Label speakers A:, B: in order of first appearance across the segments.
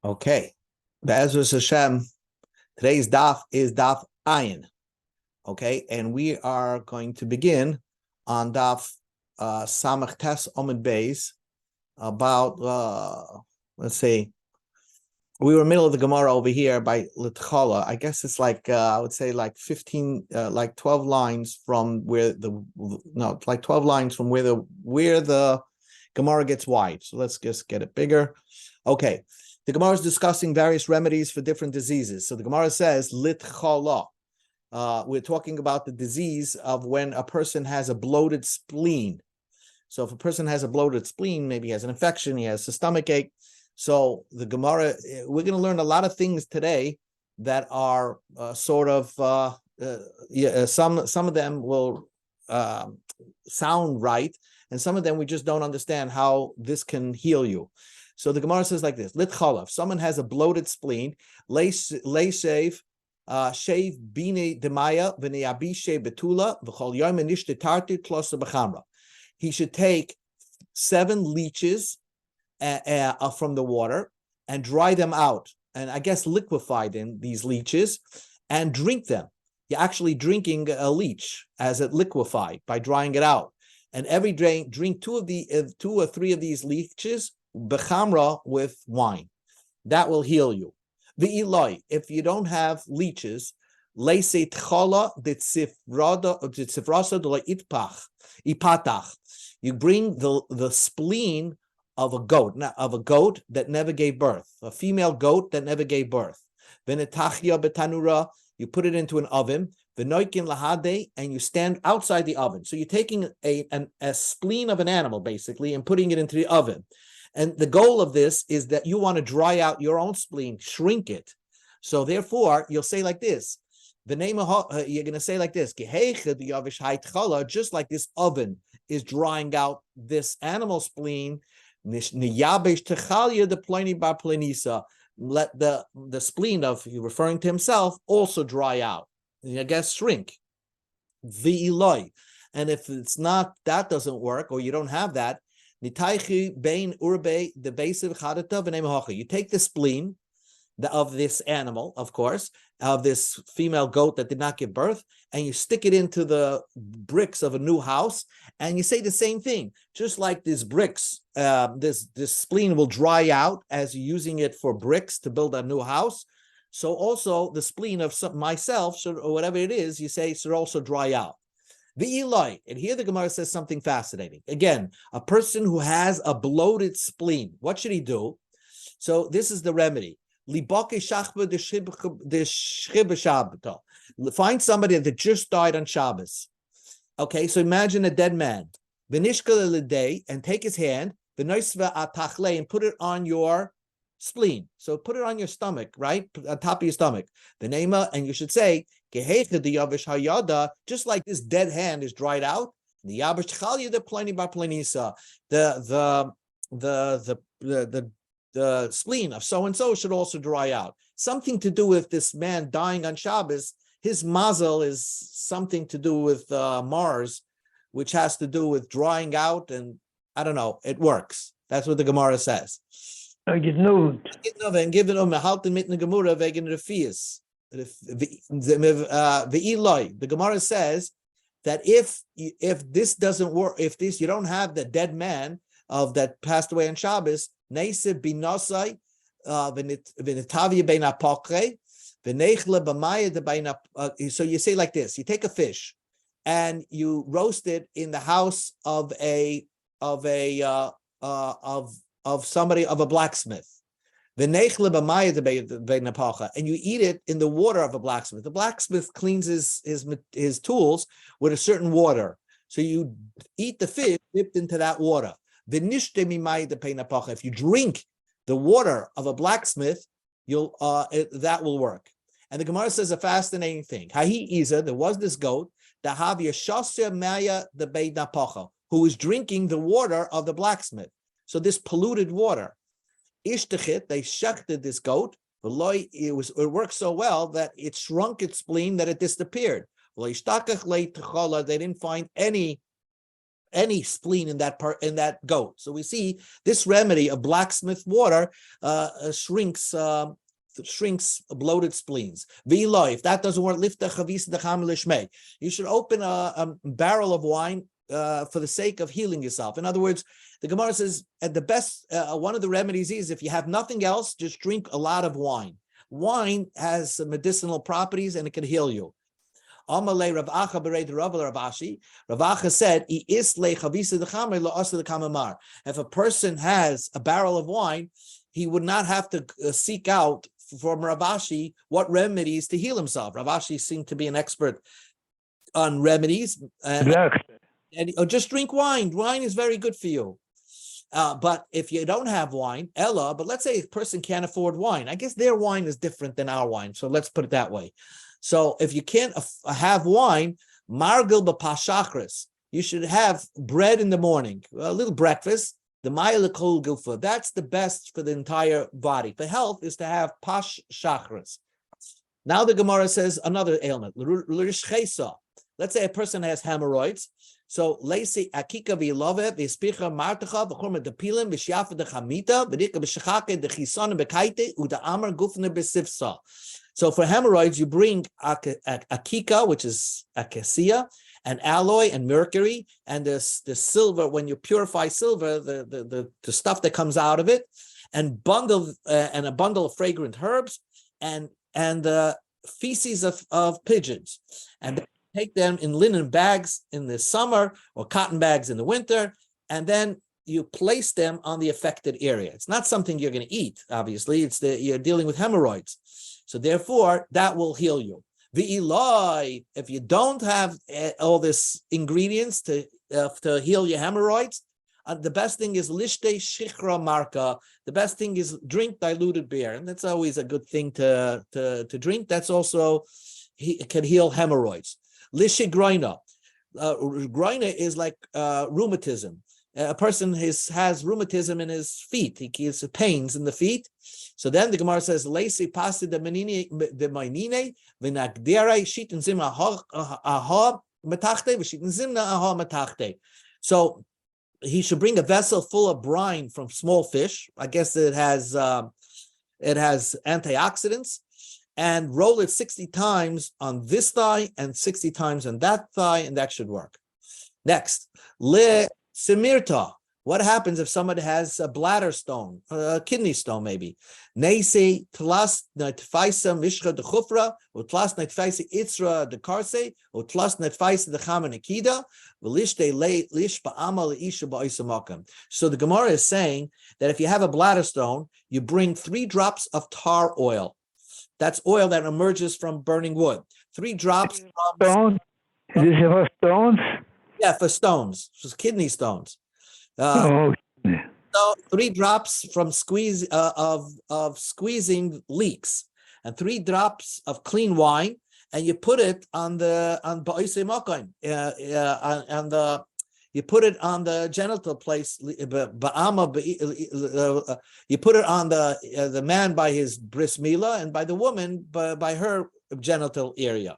A: Okay. Be'ezus Hashem, today's daf is daf ayin. Okay, and we are going to begin on daf samach tes omid beis about let's see. We were middle of the Gemara over here by Litchala. I guess it's like I would say like 15, like 12 lines from where like 12 lines from where the Gemara gets wide. So let's just get it bigger. Okay. The Gemara is discussing various remedies for different diseases. So the Gemara says, Litchala. We're talking about the disease of when a person has a bloated spleen. So if a person has a bloated spleen, maybe he has an infection, he has a stomach ache. So the Gemara, we're going to learn a lot of things today that are some of them will sound right, and some of them we just don't understand how this can heal you. So the Gemara says like this: Lit chalaf. Someone has a bloated spleen. Lay shave bine demaya v'ne'abishe betula v'chol yom nishtetarti tlosa b'chamra. He should take 7 leeches from the water and dry them out, and I guess liquefy in these leeches and drink them. You're actually drinking a leech as it liquefied by drying it out. And every drink 2 or 3 of these leeches bechamra with wine. That will heal you. The Eloi, if you don't have leeches, you bring the spleen of a goat that never gave birth, a female goat that never gave birth. You put it into an oven, and you stand outside the oven. So you're taking a spleen of an animal, basically, and putting it into the oven. And the goal of this is that you want to dry out your own spleen, shrink it. So therefore, you'll say like this. You're going to say like this. Just like this oven is drying out this animal spleen, let the spleen of, you referring to himself, also dry out. I guess shrink. And if it's not, that doesn't work, or you don't have that, you take the spleen of this animal, of course, of this female goat that did not give birth, and you stick it into the bricks of a new house, and you say the same thing. Just like these bricks, this spleen will dry out as you're using it for bricks to build a new house. So also the spleen of myself, or whatever it is, you say should also dry out. The Eloi, and here the Gemara says something fascinating. Again, a person who has a bloated spleen, what should he do? So this is the remedy. Find somebody that just died on Shabbos. Okay, so imagine a dead man. And take his hand, and put it on your spleen. So put it on your stomach, right? On top of your stomach. And you should say, just like this dead hand is dried out, the spleen of so-and-so should also dry out. Something to do with this man dying on Shabbos. His mazel is something to do with Mars, which has to do with drying out, and I don't know, it works. That's what the Gemara says. The Gemara says that if this doesn't work, if you don't have the dead man of that passed away on Shabbos, so you say like this: you take a fish and you roast it in the house of somebody, of a blacksmith. And you eat it in the water of a blacksmith. The blacksmith cleans his tools with a certain water. So you eat the fish dipped into that water. If you drink the water of a blacksmith, that will work. And the Gemara says a fascinating thing. There was this goat, who was drinking the water of the blacksmith. So this polluted water. They shechted this goat. It worked so well that it shrunk its spleen that it disappeared. They didn't find any any spleen in that goat. So we see this remedy of blacksmith water shrinks bloated spleens. If that doesn't work, lift the chavis the cham lishmei. You should open a barrel of wine for the sake of healing yourself. In other words, the Gemara says at the best, one of the remedies is if you have nothing else, just drink a lot of wine. Wine has medicinal properties and it can heal you. Amalei Rav Acha berei Rav Ashi. Rav Acha said, if a person has a barrel of wine, he would not have to seek out from Rav Ashi what remedies to heal himself. Rav Ashi seemed to be an expert on remedies. And just drink wine. Wine is very good for you. But if you don't have wine, Ella, but let's say a person can't afford wine. I guess their wine is different than our wine. So let's put it that way. So if you can't have wine, margil b'pashachris, you should have bread in the morning, a little breakfast. The ma'ilakol gufa, that's the best for the entire body. For health is to have pash chakras. Now the Gemara says another ailment. Let's say a person has hemorrhoids. So lesi akika v'ilove v'spicha martacha v'chorma depilim v'shiafa dechamita v'dika b'shachake dechisana b'kaite uda amar gufne b'sifsa. So for hemorrhoids, you bring akika, which is acacia, and alloy and mercury, and the silver. When you purify silver, the stuff that comes out of it, and a bundle of fragrant herbs, and the feces of pigeons, and take them in linen bags in the summer or cotton bags in the winter, and then you place them on the affected area. It's not something you're going to eat, obviously. You're dealing with hemorrhoids. So therefore, that will heal you. V'ilai, if you don't have all these ingredients to heal your hemorrhoids, the best thing is lishte shichra marka. The best thing is drink diluted beer, and that's always a good thing to drink. That's also can heal hemorrhoids. Lishe groina. Groina is like rheumatism. A person has rheumatism in his feet. He has pains in the feet. So then the Gemara says, "Leisi pasi de menine de mainine v'nagdere shitin zimna aha matachte v'shitin zimna aha matachte." So he should bring a vessel full of brine from small fish. I guess it has antioxidants, and roll it 60 times on this thigh and 60 times on that thigh, and that should work. Next, le simirta. What happens if somebody has a bladder stone, a kidney stone maybe? Neise tlas netfaisa mishcha de chufra, or tlas netfaisa itzra de karse, or tlas netfaisa de chama nekida, v'lishte le lish ba'ama leisha ba'isamakim. So the Gemara is saying that if you have a bladder stone, you bring 3 drops of tar oil. That's oil that emerges from burning wood. 3 drops of
B: stones. Is this for stones?
A: Yeah, for stones, for kidney stones.
B: So
A: 3 drops from squeezing leeks, and 3 drops of clean wine, and you put it on ba'isei makom, you put it on the genital place. You put it on the man by his bris milah, and by the woman by her genital area.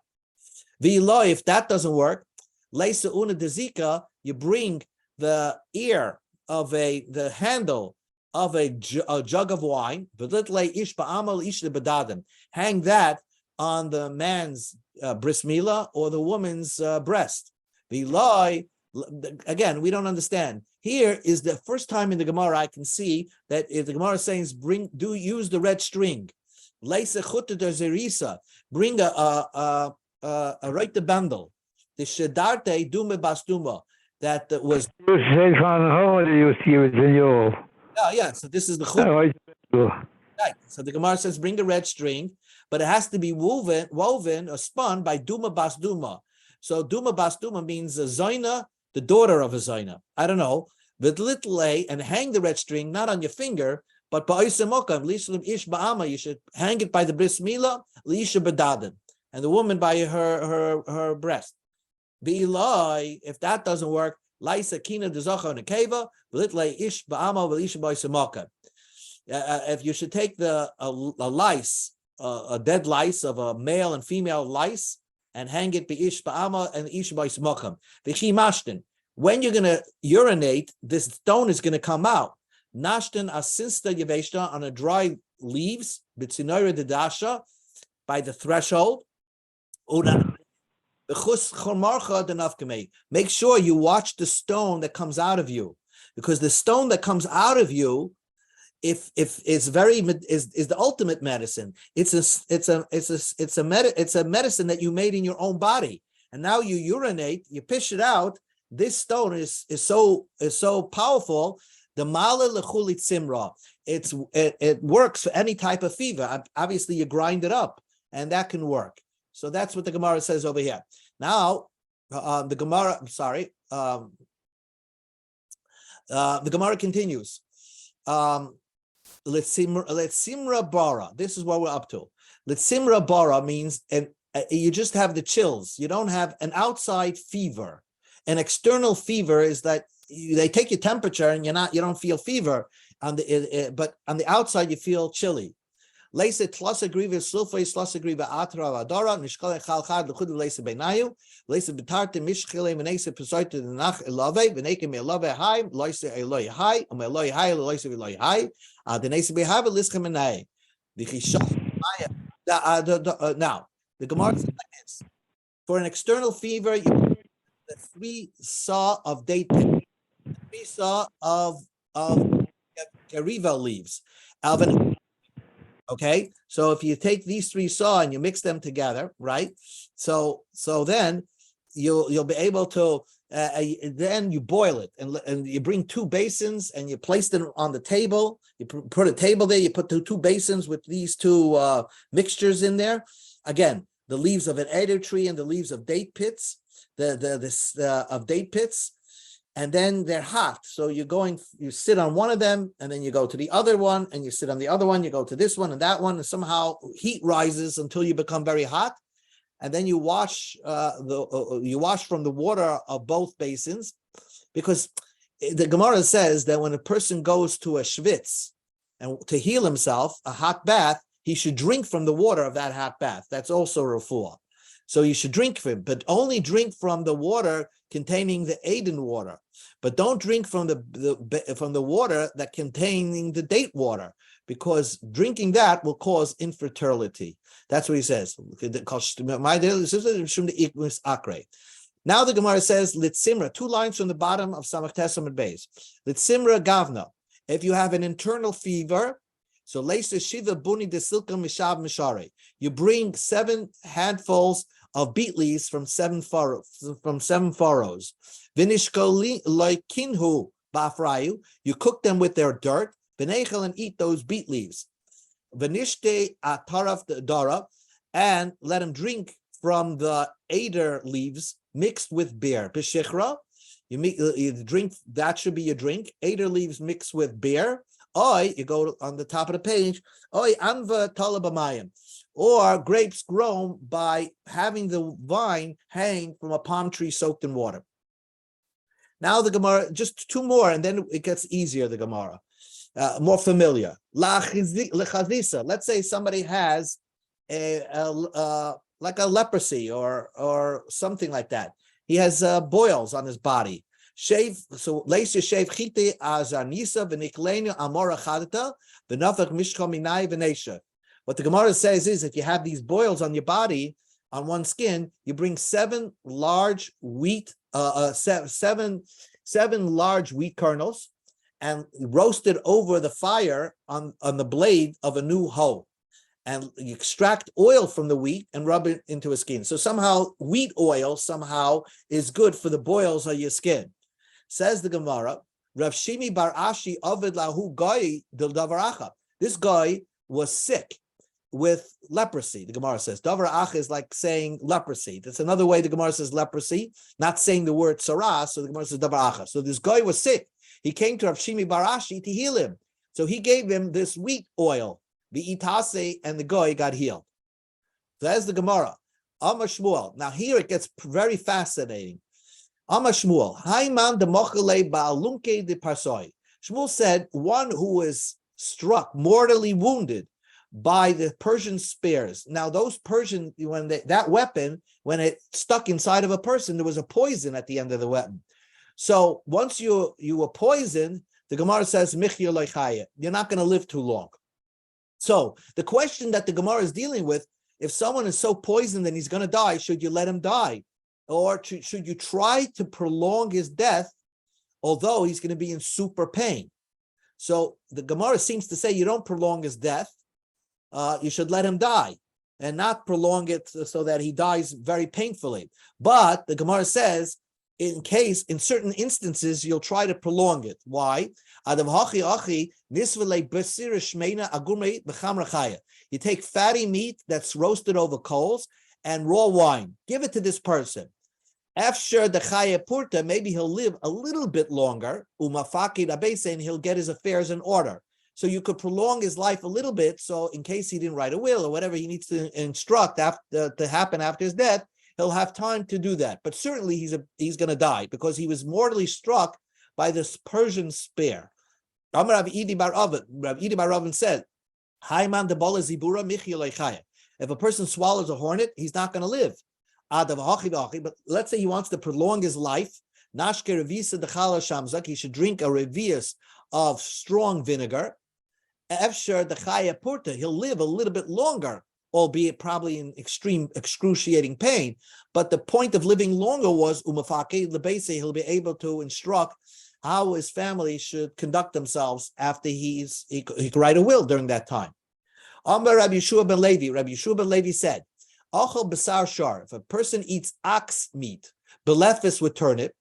A: V'lo, if that doesn't work, leisa una dezika, you bring the ear of the handle of a jug of wine, hang that on the man's bris milah or the woman's breast. Again, we don't understand. Here is the first time in the Gemara I can see that if the Gemara is saying use the red string. Bring a right the bundle. The shedarte dume bastuma. That was. Yeah. So this is the chut. Right. So the Gemara says, bring a red string, but it has to be woven or spun by Duma Bas Duma. So Duma Bas Duma means a Zaina, the daughter of a Zaina. I don't know. With little a, and hang the red string not on your finger, but ba'isem ish ba'ama. You should hang it by the bris milah, liisha b'daden, and the woman by her breast. B'ilai, if that doesn't work, laisa kina dezacha nekeva v'litlei ish ba'ama v'lisha ba'isem. If you should take a lice, a dead lice of a male and female lice, and hang it be ish ba'ama and ish ba'isem. V'chi mashtin. When you're going to urinate, this stone is going to come out. Nashtan asinsta yeveshta, on a dry leaves, b'tzinoira dedasha, by the threshold. Make sure you watch the stone that comes out of you, because the stone that comes out of you, if is the ultimate medicine. It's a medicine that you made in your own body, and now you urinate, you piss it out. This stone is so powerful. The mala lechulit simra. It works for any type of fever. Obviously, you grind it up, and that can work. So that's what the Gemara says over here. Now, the Gemara. I'm sorry. The Gemara continues. Letsimra bara. This is what we're up to. Letsimra bara means, and you just have the chills. You don't have an outside fever. An external fever is that they take your temperature and you don't feel fever but on the outside you feel chilly. Leise tlasa griva sulfay tlasa griva atra adara nishkale khalkhad lekhud leise benayu leise betarte mishkhile menese pesoite nach elave beneke me elave hai leise eloi hai o me eloi hai leise eloi hai adenese behave lischemenai the chisha now the Gemara says like this: for an external fever, you the 3 saw of date, 3 saw of Gariva leaves, Alvin. Okay, so if you take these 3 saw and you mix them together, right? So then you'll be able to then you boil it and you bring 2 basins and you place them on the table. You put a table there. You put 2 basins with these 2 mixtures in there. Again, the leaves of an eder tree and the leaves of date pits. Of date pits, and then they're hot. So you sit on one of them, and then you go to the other one, and you sit on the other one. You go to this one and that one, and somehow heat rises until you become very hot, and then you wash from the water of both basins, because the Gemara says that when a person goes to a schwitz and to heal himself, a hot bath, he should drink from the water of that hot bath. That's also refuah. So you should drink from it, but only drink from the water containing the Aden water. But don't drink from the water that containing the date water, because drinking that will cause infertility. That's what he says. Now the Gemara says, Litzimra, 2 lines from the bottom of Samach Testament base. Litzimra Gavna, if you have an internal fever, so Leisa Shiva Buni de Silka Mishav Mishare. You bring 7 handfuls of beet leaves from 7 furrows. Vinishkoli loikinhu bafrayu. You cook them with their dirt. Vinechel, and eat those beet leaves. Vinishte ataraf dara, and let them drink from the eder leaves mixed with beer. B'shechra, you drink, that should be your drink. Eder leaves mixed with beer. Oi, you go on the top of the page. Oi, anva talabamayim, or grapes grown by having the vine hang from a palm tree soaked in water. Now the Gemara, just 2 more, and then it gets easier. The Gemara, more familiar. Lechazisa. Let's say somebody has like a leprosy or something like that. He has boils on his body. Shave, so lace shave chite azanisa v'niklenu amora chadata v'nafach mishcha minai v'nesha. What the Gemara says is, if you have these boils on your body, on one skin, you bring 7 large wheat, 7 large wheat kernels, and roast it over the fire on the blade of a new hoe, and you extract oil from the wheat and rub it into a skin. So somehow wheat oil somehow is good for the boils of your skin. Says the Gemara, Rav Shimi bar Ashi Ovid lahu Goy del Davaracha. This guy was sick with leprosy. The Gemara says Davaracha is like saying leprosy. That's another way the Gemara says leprosy, not saying the word sarah. So the Gemara says Davaracha. So this guy was sick. He came to Rav Shimi bar Ashi to heal him. So he gave him this wheat oil, the itase, and the guy got healed. So that's the Gemara. Amar Shmuel. Now here it gets very fascinating. Amar Shmuel, Haiman de Mochele Baalunke de Parsoi. Shmuel said, one who is struck, mortally wounded by the Persian spears. Now, those Persian, that weapon, when it stuck inside of a person, there was a poison at the end of the weapon. So once you were poisoned, the Gemara says, Michya lo chaya, you're not going to live too long. So the question that the Gemara is dealing with, if someone is so poisoned that he's going to die, should you let him die? Or should you try to prolong his death, although he's going to be in super pain? So the Gemara seems to say you don't prolong his death. You should let him die and not prolong it so that he dies very painfully. But the Gemara says, in certain instances, you'll try to prolong it. Why? You take fatty meat that's roasted over coals and raw wine. Give it to this person. After the chaya purta, maybe he'll live a little bit longer. And he'll get his affairs in order. So you could prolong his life a little bit. So in case he didn't write a will or whatever he needs to instruct to happen after his death, he'll have time to do that. But certainly he's going to die because he was mortally struck by this Persian spear. Amar Rav Idi bar Ravin said, if a person swallows a hornet, he's not going to live. But let's say he wants to prolong his life. He should drink a revius of strong vinegar. He'll live a little bit longer, albeit probably in extreme excruciating pain. But the point of living longer was he'll be able to instruct how his family should conduct themselves after he could write a will during that time. Amar Rabbi Yeshua ben Levi said, Achal basar shar, if a person eats ox meat, belefis with turnip,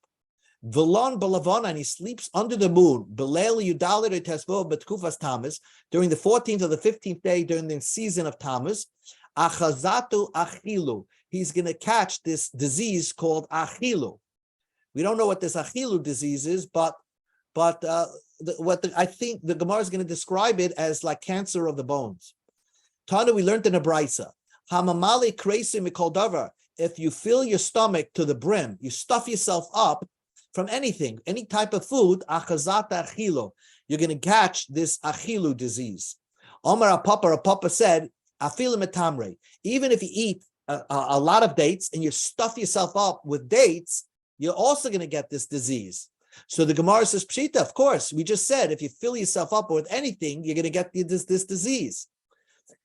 A: Vilon Balavon, and he sleeps under the moon, Belel Yudalit Tesvo Betkufas Tammuz, during the 14th or the 15th day during the season of Tammuz, Achazatu Achilu, he's going to catch this disease called Achilu. We don't know what this Achilu disease is, but I think the Gemara is going to describe it as like cancer of the bones. Tana, we learned in a Brisa, Hamamali Kreisi Mikol Davar, if you fill your stomach to the brim, you stuff yourself up from anything, any type of food, achazat achilu, you're going to catch this achilu disease. Omar Papa said, afilu metamre, even if you eat a lot of dates and you stuff yourself up with dates, you're also going to get this disease. So the Gemara says, Pshita, of course, we just said, if you fill yourself up with anything, you're going to get this disease.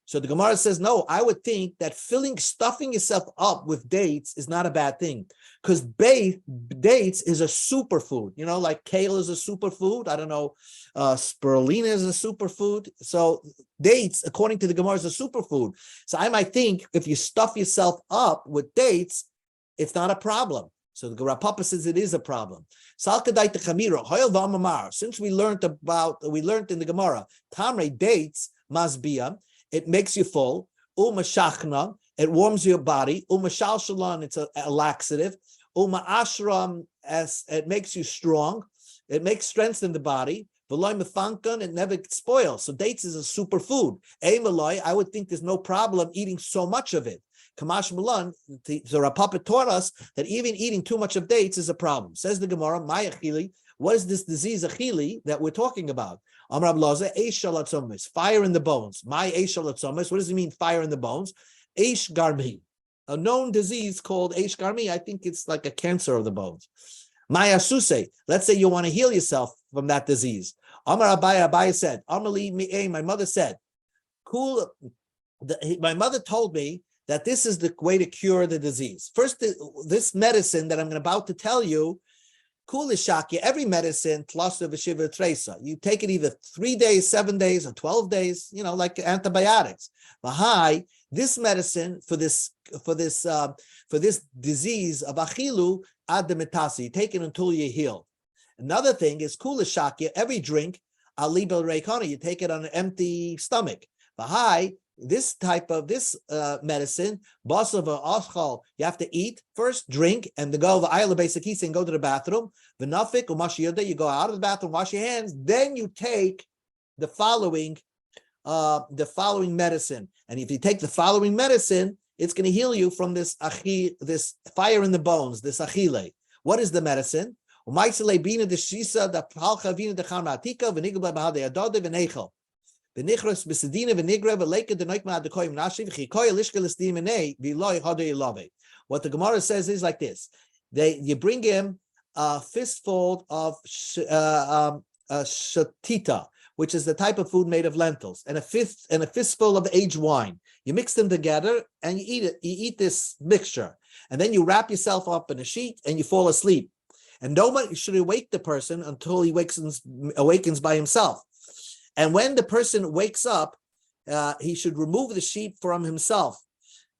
A: So the Gemara says, no, I would think that stuffing yourself up with dates is not a bad thing, because dates is a superfood. You know, like kale is a superfood. I don't know, spirulina is a superfood. So dates, according to the Gemara, is a superfood. So I might think if you stuff yourself up with dates, it's not a problem. So the Rav Papa says it is a problem. Since we learned in the Gemara, Tamre dates masbiyah. It makes you full. Umashachna, it warms your body. Umashalshalan, it's a laxative. Ashram, as it makes you strong. It makes strength in the body. V'loy mefankan, it never spoils. So dates is a superfood. Emaloi, I would think there's no problem eating so much of it. Kamash Milan, the Rav Papa taught us that even eating too much of dates is a problem. Says the Gemara, my achili, what is this disease achili that we're talking about? Amar Ablaza, Eish shalatzomis, fire in the bones. My Eish shalatzomis, what does it mean, fire in the bones? Eish garmi, a known disease called Eish garmi. I think it's like a cancer of the bones. My asuse, let's say you want to heal yourself from that disease. Amar Abaya said, Amali mi'e, my mother said, cool. My mother told me that this is the way to cure the disease. First, this medicine that I'm about to tell you, Kulishaki, every medicine, you take it either 3 days, 7 days, or 12 days, you know, like antibiotics. Bahai, this medicine for this disease of achilu ad demitasi, you take it until you're healed. Another thing is kulishaki, every drink, alibel reikana, you take it on an empty stomach. Bahai, this type of medicine, basava ashal, you have to eat first, drink, and to go to the basic and go to the bathroom. V'nafik umashiyada, you go out of the bathroom, wash your hands, then you take the following medicine. And if you take the following medicine, it's going to heal you from this fire in the bones, this achile. What is the medicine? What the Gemara says is like this: you bring him a fistful of shatita, which is the type of food made of lentils, and a fistful of aged wine. You mix them together and you eat it. You eat this mixture, and then you wrap yourself up in a sheet and you fall asleep. And nobody should awake the person until he awakens by himself. And when the person wakes up, he should remove the sheet from himself,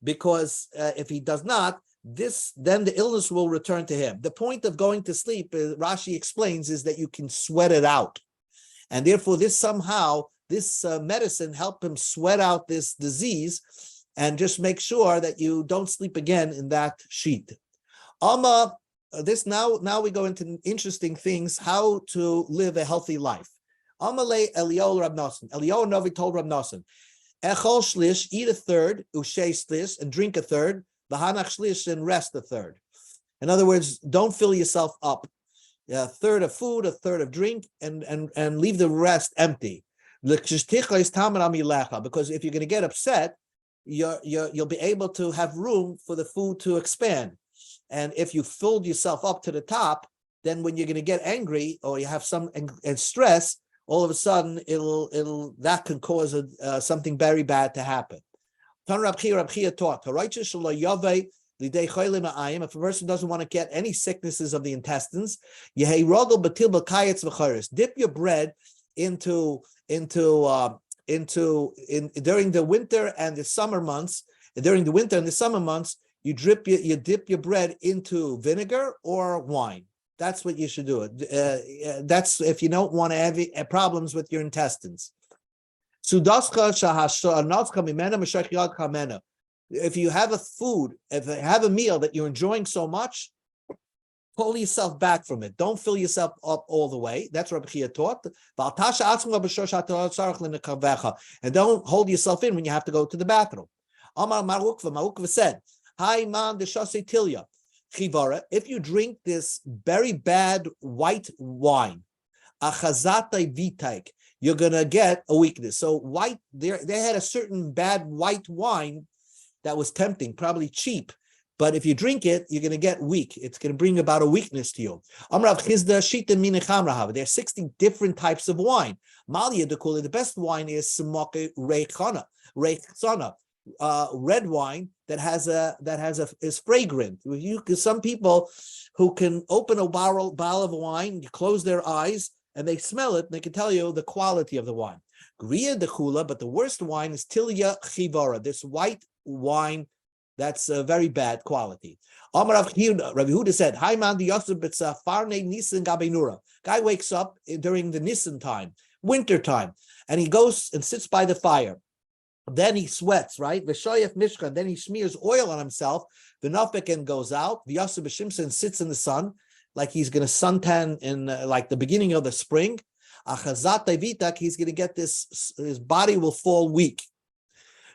A: because if he does not, then the illness will return to him. The point of going to sleep, Rashi explains, is that you can sweat it out. And therefore, this medicine help him sweat out this disease and just make sure that you don't sleep again in that sheet. Now we go into interesting things, how to live a healthy life. Amalei Eliyahu Rab Nosson. Eliyahu Novi told Rab Nosson, Echol shlish, eat a third, ushei shlish, and drink a third, v'hanach shlish, and rest a third. In other words, don't fill yourself up. A third of food, a third of drink, and leave the rest empty. Because if you're going to get upset, you'll be able to have room for the food to expand. And if you filled yourself up to the top, then when you're going to get angry or you have some stress, all of a sudden that can cause something very bad to happen. Rab Chia taught, if a person doesn't want to get any sicknesses of the intestines, dip your bread into during the winter and the summer months. During the winter and the summer months, you dip your bread into vinegar or wine. That's what you should do. That's if you don't want to have problems with your intestines. If you have a meal that you're enjoying so much, pull yourself back from it. Don't fill yourself up all the way. That's what Rabbi Chia taught. And don't hold yourself in when you have to go to the bathroom. Amar Marukva said, Hi man, tilya. If you drink this very bad white wine, you're gonna get a weakness. So they had a certain bad white wine that was tempting, probably cheap, but if you drink it, you're going to get weak. It's going to bring about a weakness to you. There are 60 different types of wine. The best wine is red wine is fragrant. Some people who can open a bottle of wine, close their eyes, and they smell it, and they can tell you the quality of the wine. But the worst wine is Tilya Chivara, this white wine that's very bad quality. Rav Yehuda said, Hi man, the Farne Nisan Gabenura. Guy wakes up during the Nisan time, winter time, and he goes and sits by the fire. Then he sweats, right? V'shoyef mishkan. Then he smears oil on himself. The Nafekin goes out. V'yasub b'shimson sits in the sun, like he's going to suntan in like the beginning of the spring. Achazat Vitak, he's going to get his body will fall weak.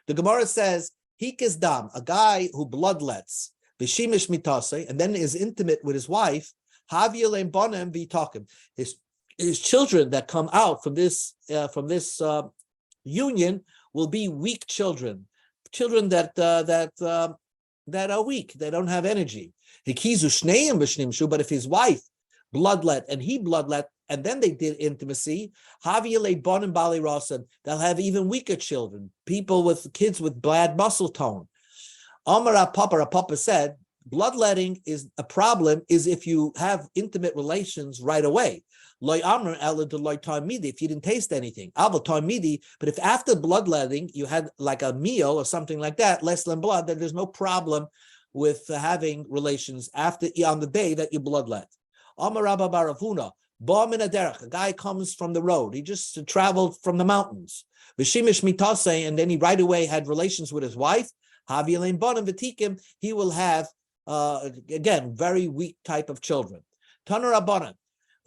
A: The Gemara says, Hikis dam, a guy who bloodlets, b'shimish mitase, and then is intimate with his wife, haviyalem bonem v'takim. His children that come out from this union will be weak children that are weak. They don't have energy. Hikizu shneim b'shnimshu, but if his wife bloodlet and he bloodlet, and then they did intimacy, Haviyale bon and bali rasan, they'll have even weaker children, kids with bad muscle tone. Amar Papa said, bloodletting is a problem is if you have intimate relations right away. If you didn't taste anything, but if after bloodletting you had like a meal or something like that, less than blood, then there's no problem with having relations on the day that you bloodlet. Amar Rabba Baravuna, a guy comes from the road. He just traveled from the mountains. V'shimish mitase, and then he right away had relations with his wife. Haviyalein bonim v'tikim. He will have again very weak type of children. Taner Rabbanan.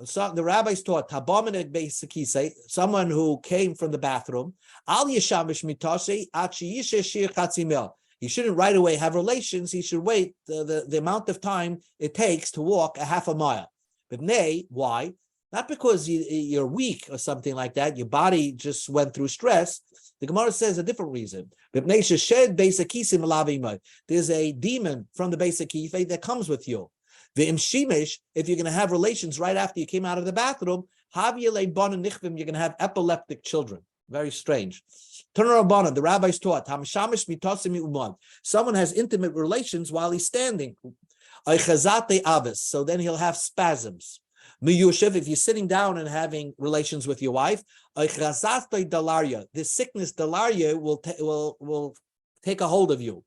A: So the rabbis taught Tabamin Beisakise, someone who came from the bathroom. Al Yeshamish mitase achi yisheshir chatzimel. He shouldn't right away have relations. He should wait the amount of time it takes to walk a half a mile. But nay, why? Not because you're weak or something like that. Your body just went through stress. The Gemara says a different reason. There's a demon from the Beisakif that comes with you. V'im shimesh, if you're going to have relations right after you came out of the bathroom, you're going to have epileptic children. Very strange. The rabbis taught, someone has intimate relations while he's standing. So then he'll have spasms. If you're sitting down and having relations with your wife, this sickness, dalaria, will take a hold of you.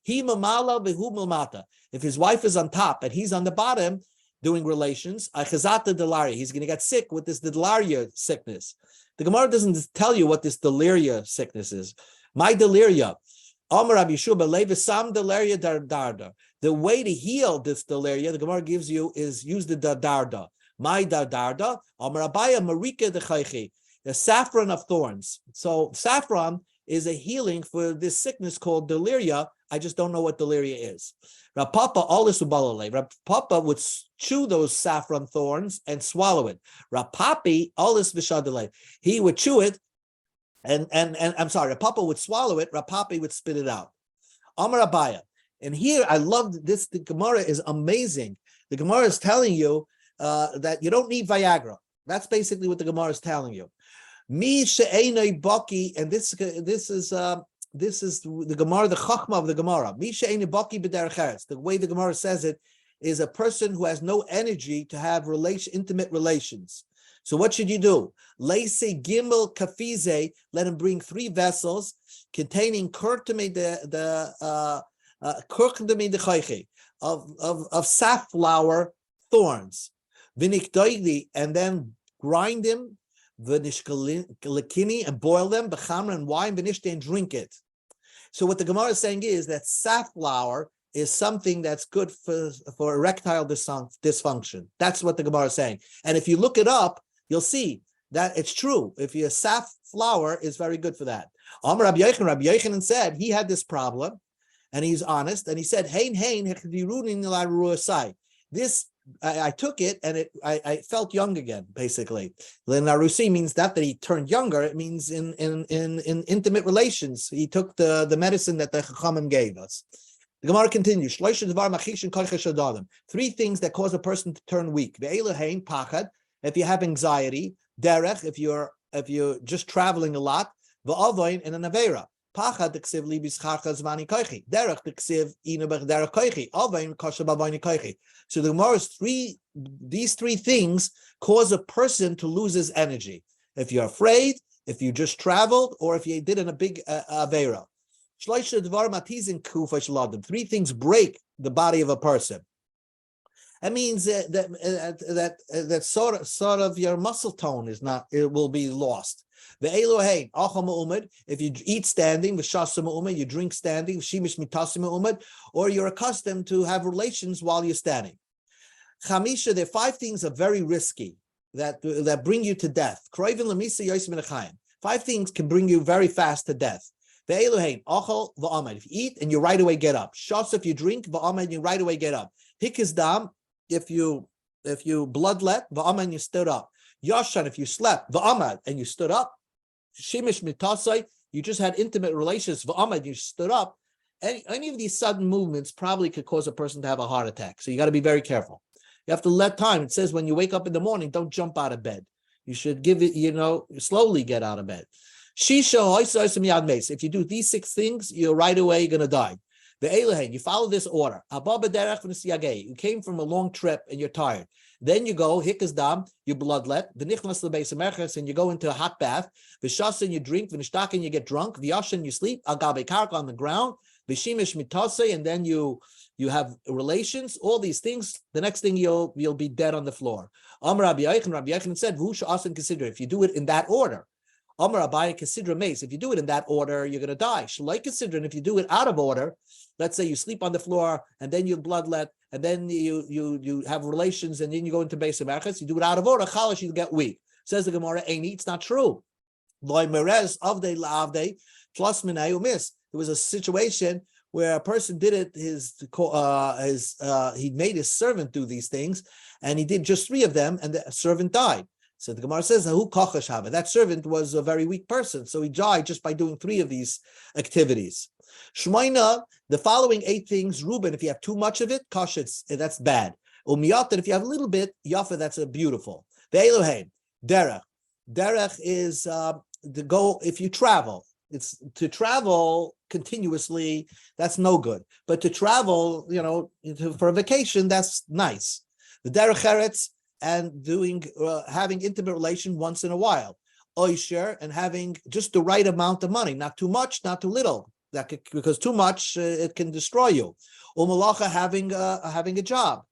A: If his wife is on top and he's on the bottom doing relations, he's going to get sick with this dalaria sickness. The Gemara doesn't tell you what this deliria sickness is. My deliria. The way to heal this deliria, the Gemara gives you, is use the dardarda. My dardarda, the saffron of thorns. So saffron is a healing for this sickness called deliria. I just don't know what deliria is. Rav Papa would chew those saffron thorns and swallow it. Rav Papi olis v'shadalei. He would chew it, and I'm sorry, Rav Papa would swallow it. Rav Papi would spit it out. Amar Abaya. And here I love this. The Gemara is amazing. The Gemara is telling you that you don't need Viagra. That's basically what the Gemara is telling you. Mi she'enei baki, and this is the Gemara, the Chachma of the Gemara. Mi she'enei baki b'derech eretz. The way the Gemara says it is a person who has no energy to have intimate relations. So what should you do? Leise gimel kafize. Let him bring 3 vessels containing of safflower thorns. Vinikdoigli, and then grind them. Vinishkalakini, and boil them. Bechamra and wine. Vinishte, and drink it. So what the Gemara is saying is that safflower is something that's good for erectile dysfunction. That's what the Gemara is saying. And if you look it up, you'll see that it's true. If your safflower is very good for that. Amar Rabbi Yochanan said he had this problem, and he's honest, and he said, this, I took it, and I felt young again, basically. Lenarusi means that he turned younger. It means in intimate relations. He took the medicine that the Chachamim gave us. The Gemara continues. 3 things that cause a person to turn weak. If you have anxiety, derech, if you're just traveling a lot, v'avoin, and an avera. Pachad t'ksiv li b'scharcha zvani koichi. Derech t'ksiv inu b'derech koichi. Avoin kosher b'avoin koichi. So the Gemara's these 3 things cause a person to lose his energy. If you're afraid, if you just traveled, or if you did in a big avera. 3 things break the body of a person. That means that sort of your muscle tone it will be lost. If you eat standing, you drink standing, or you're accustomed to have relations while you're standing. Chamisha, there are 5 things that are very risky that bring you to death. 5 things can bring you very fast to death. If you eat and you right away get up. Shas, if you drink, and you right away get up. Hikisdam, if you bloodlet, and you stood up. Yashan, if you slept, and you stood up. Shimish mitasai, you just had intimate relations, and you stood up. Any of these sudden movements probably could cause a person to have a heart attack. So you got to be very careful. You have to let time. It says when you wake up in the morning, don't jump out of bed. You should give it, slowly get out of bed. If you do these 6 things, you're right away going to die. You follow this order. You came from a long trip and you're tired. Then you go, hikasdam, you bloodlet, and you go into a hot bath. V'shasin, you drink, v'nishtakin, you get drunk, v'yashin, you sleep, agabe karka, on the ground, v'shimish mitase, and then you have relations, all these things. The next thing you'll be dead on the floor. Amar Rabbi Yochanan said, v'hu sha'asin consider, if you do it in that order. Amar Abaye consider mace. If you do it in that order, you're going to die. Shalai consider, and if you do it out of order, let's say you sleep on the floor and then you bloodlet and then you have relations and then you go into base of merchas, you do it out of order, chalash, you get weak. Says the Gemara, Aini, it's not true. Loy merez avdei laavdei plus minay umis. There was a situation where a person did it. He made his servant do these things, and he did just 3 of them, and the servant died. So the Gemara says, that servant was a very weak person, so he died just by doing 3 of these activities. Shmaina, the following 8 things, Reuben, if you have too much of it, that's bad. Umiyater, if you have a little bit, yafa, that's a beautiful. Ve'elohein, derech. Derech is to go, if you travel. It's to travel continuously, that's no good. But to travel, for a vacation, that's nice. The derech eretz, and doing having intimate relation once in a while. Oisher, and having just the right amount of money, not too much, not too little. Because too much it can destroy you. Umalacha, having a job.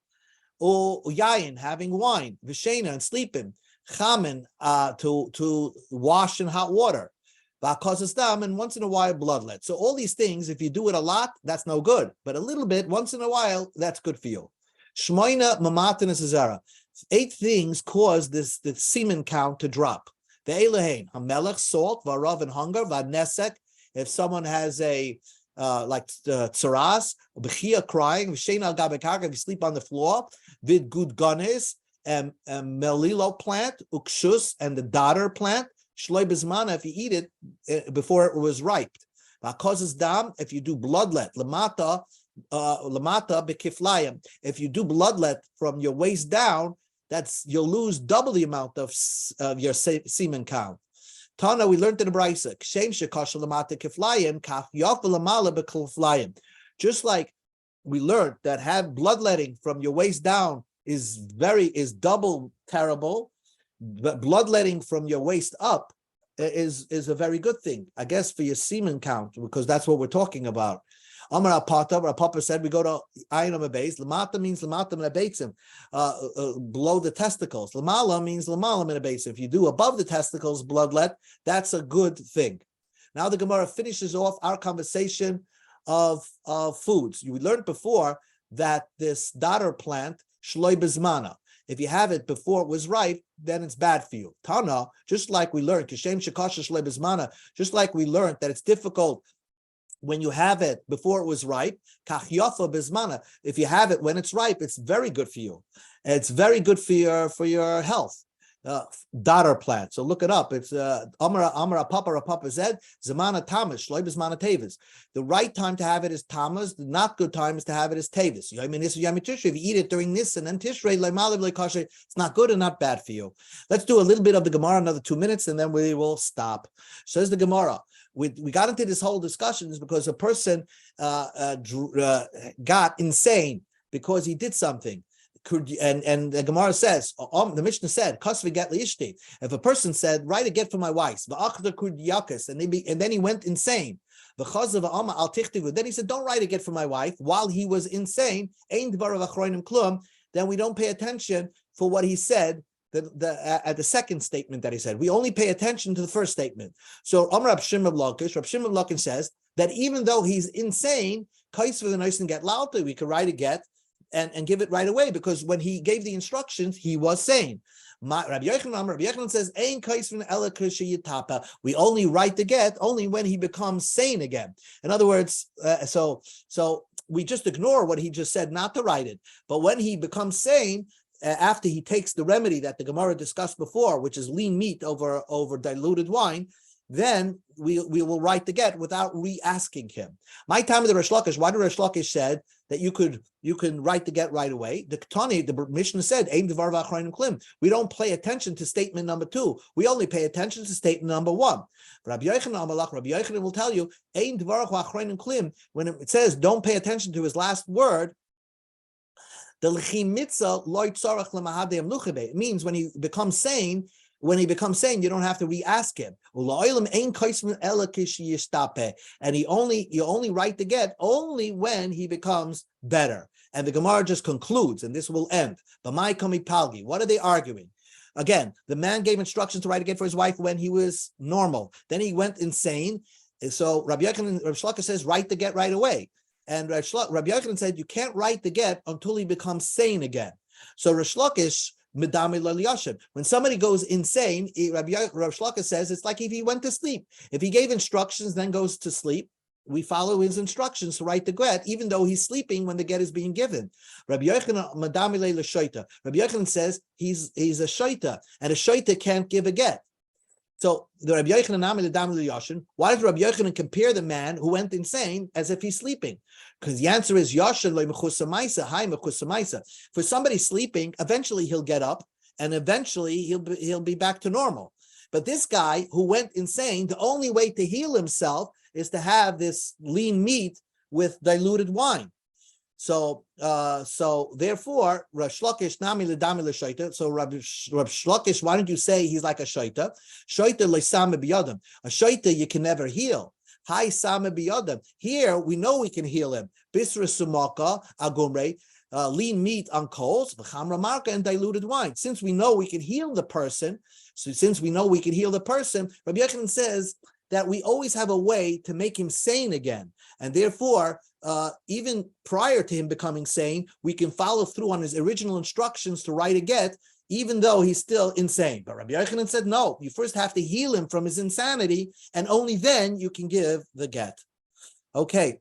A: Or yayin, having wine. Vishena, and sleeping. Chamen, to wash in hot water. Causes them, and once in a while bloodlet. So all these things, if you do it a lot, that's no good. But a little bit, once in a while, that's good for you. Shmoina mamatan zera. 8 things cause the semen count to drop. The Elohein, hamelech, salt, varav, and hunger, vanesek. If someone has a tsaras, bechia, crying, v'shein al gabekarka, if you sleep on the floor, vid gud ganes, melilo plant, ukshus, and the dodder plant. Shloi bezmana, if you eat it before it was ripe. Causes dam, if you do bloodlet. Lamata bekiflayim. If you do bloodlet from your waist down, you'll lose double the amount of your semen count. Tana, we learned in the Brisa, kshem shekasha lamata kiflayim, kaf yafa lamala bekiflayim. Just like we learned that have bloodletting from your waist down is double terrible. But bloodletting from your waist up is a very good thing, I guess, for your semen count, because that's what we're talking about. Amar Apata, our Papa said, we go to Ayin Amabez. Lamata means Lamata Minabetzim, below the testicles. Lamala means Lamala Minabetzim. If you do above the testicles bloodlet, that's a good thing. Now the Gemara finishes off our conversation of foods. You learned before that this dodder plant, Shloi Bezmana, if you have it before it was ripe, then it's bad for you. Tana, just like we learned, Kishem Shekasha Shloi Bezmana, just like we learned that it's difficult when you have it before it was ripe, Kach Yafa Bezmana, if you have it when it's ripe, it's very good for you. It's very good for your health. Dodder plant. So look it up. It's Amara Papa Zed, Zamana Tamas, Shloi Bezmana Tavis. The right time to have it is Tamas, the not good time is to have it is Tavis. I mean, if you eat it during this and then Tishrei, it's not good and not bad for you. Let's do a little bit of the Gemara, another 2 minutes, and then we will stop. Says the Gemara. We got into this whole discussion because a person got insane because he did something. And the Gemara says, the Mishnah said, if a person said, write a get for my wife, and then he went insane. Then he said, don't write a get for my wife while he was insane. Then we don't pay attention for what he said at the second statement that he said. We only pay attention to the first statement. So Rab Shimon Lakish says that even though he's insane, we could write a get and give it right away, because when he gave the instructions, he was sane. Rabbi Yochanan says, we only write the get only when he becomes sane again. In other words, so we just ignore what he just said not to write it. But when he becomes sane, after he takes the remedy that the Gemara discussed before, which is lean meat over diluted wine, then we will write the get without re-asking him. My time of the Resh Lakish, why did Resh Lakish said that you can write the get right away? The Ketani, the Mishnah said, Aim Devar V'Achronim Klim. We don't pay attention to statement number 2. We only pay attention to statement number 1. Rabbi Yochanan will tell you, Aim Devar V'Achronim Klim, when it says don't pay attention to his last word, it means when he becomes sane, you don't have to re-ask him. And you only write the get only when he becomes better. And the Gemara just concludes, and this will end. What are they arguing? Again, the man gave instructions to write a get for his wife when he was normal. Then he went insane. So Rabbi Shlaka says, write the get right away. And Rabbi Yochanan said, you can't write the get until he becomes sane again. So Rish Lakish, when somebody goes insane, Rabbi Shlaka says, it's like if he went to sleep. If he gave instructions, then goes to sleep, we follow his instructions to write the get, even though he's sleeping when the get is being given. Rabbi Yochanan says he's a shaita, and a shaita can't give a get. So the Rabbi Yochanan, why does Rabbi Yochanan compare the man who went insane as if he's sleeping? Because the answer is Yashan lo mechusamaisa, hi mechusamaisa. For somebody sleeping, eventually he'll get up and eventually he'll be back to normal. But this guy who went insane, the only way to heal himself is to have this lean meat with diluted wine. So therefore, Rav Shlokish nami ledami l'shoita. So Rav Shlokish, why don't you say he's like a shoita? Shoita le'same biyadam. A shoita you can never heal. Hi same biyadam. Here we know we can heal him. Bisra sumaka agumre. Lean meat on coals, v'chamra marka, and diluted wine. Since we know we can heal the person, Rabbi Yochanan says that we always have a way to make him sane again. And therefore, even prior to him becoming sane, we can follow through on his original instructions to write a get, even though he's still insane. But Rabbi Yochanan said, no, you first have to heal him from his insanity, and only then you can give the get. Okay.